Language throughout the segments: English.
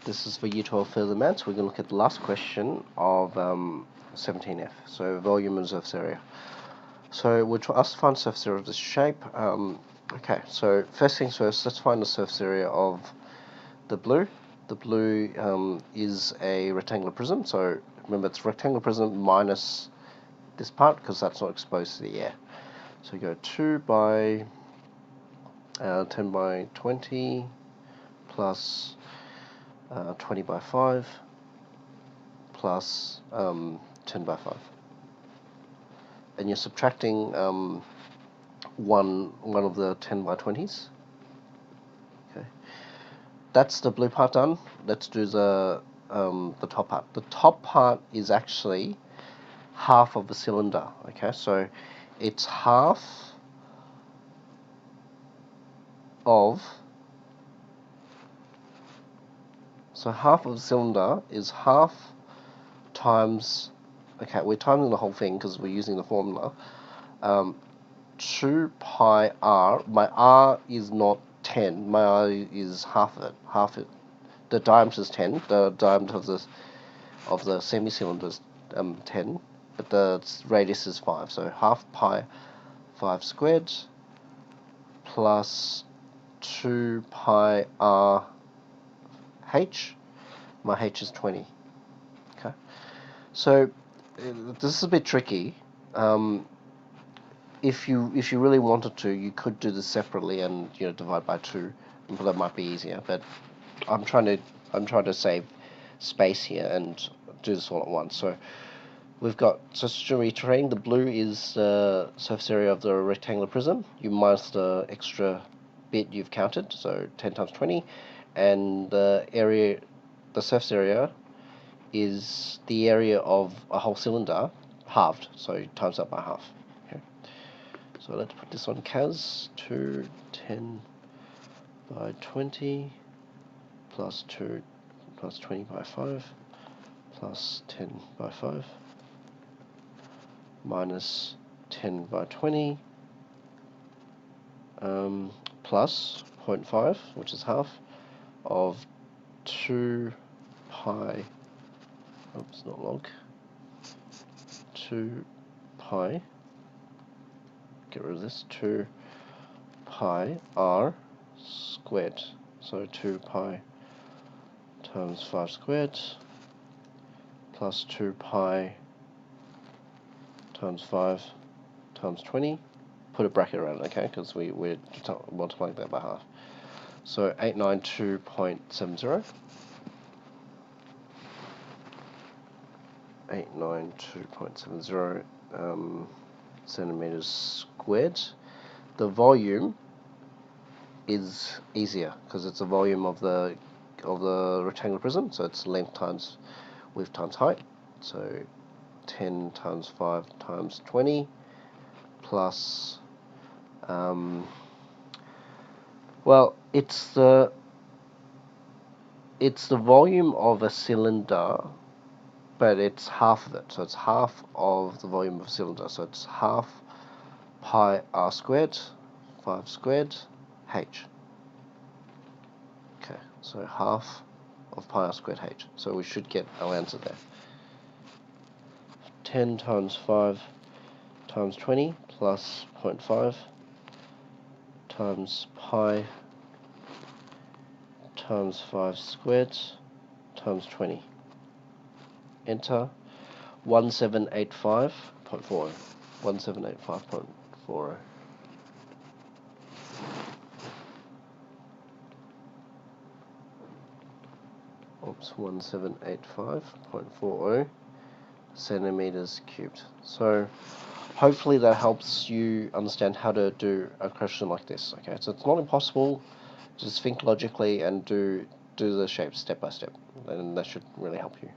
This is for Year 12 Further Maths. We're going to look at the last question of 17F. So volume and surface area. So we're asked to find the surface area of this shape. Okay, so first things first, let's find the surface area of the blue. The blue is a rectangular prism. So remember, it's a rectangular prism minus this part because that's not exposed to the air. So we go 2 by 10 by 20 plus 20 by 5 plus 10 by 5. And you're subtracting one of the 10 by 20s. Okay, that's the blue part done. Let's do the top part. The top part is actually half of the cylinder. Okay, so it's half of. So half of the cylinder is half times, okay, we're timing the whole thing because we're using the formula, 2 pi r. My r is not 10, my r is half it. The diameter is 10, the diameter of the semi-cylinder is 10, but the radius is 5, so half pi 5 squared plus 2 pi r h. My h is 20. Okay, so this is a bit tricky. If you really wanted to, you could do this separately and divide by 2, but that might be easier. But I'm trying to save space here and do this all at once. So we've got, so to retrain, the blue is the surface area of the rectangular prism. You minus the extra bit you've counted, so 10 times 20, and the surface area is the area of a whole cylinder halved, so times that by half. Okay. So let's put this on CAS. 2 10 by 20 plus 2 plus 20 by 5 plus 10 by 5 minus 10 by 20 plus 0.5, which is half, of 2 pi, oops, not log, 2 pi, get rid of this, 2 pi r squared. So 2 pi times 5 squared plus 2 pi times 5 times 20. Put a bracket around it, okay, because we're multiplying that by half. So 892.70. 892.70 centimeters squared. The volume is easier because it's a volume of the rectangular prism, so it's length times width times height. So 10 times 5 times 20 plus well, it's the volume of a cylinder, but it's half of it, so it's half of the volume of a cylinder, so it's half pi r squared 5 squared h. Okay, so half of pi r squared h, so we should get our answer there. 10 times 5 times 20 plus 0.5 times pi times 5 squared times 20. Enter. 1785.40. 1785.40. Oops, 1785.40 centimeters cubed. So hopefully that helps you understand how to do a question like this. Okay, so it's not impossible. Just think logically and do the shapes step by step, and that should really help you.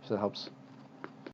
So that helps.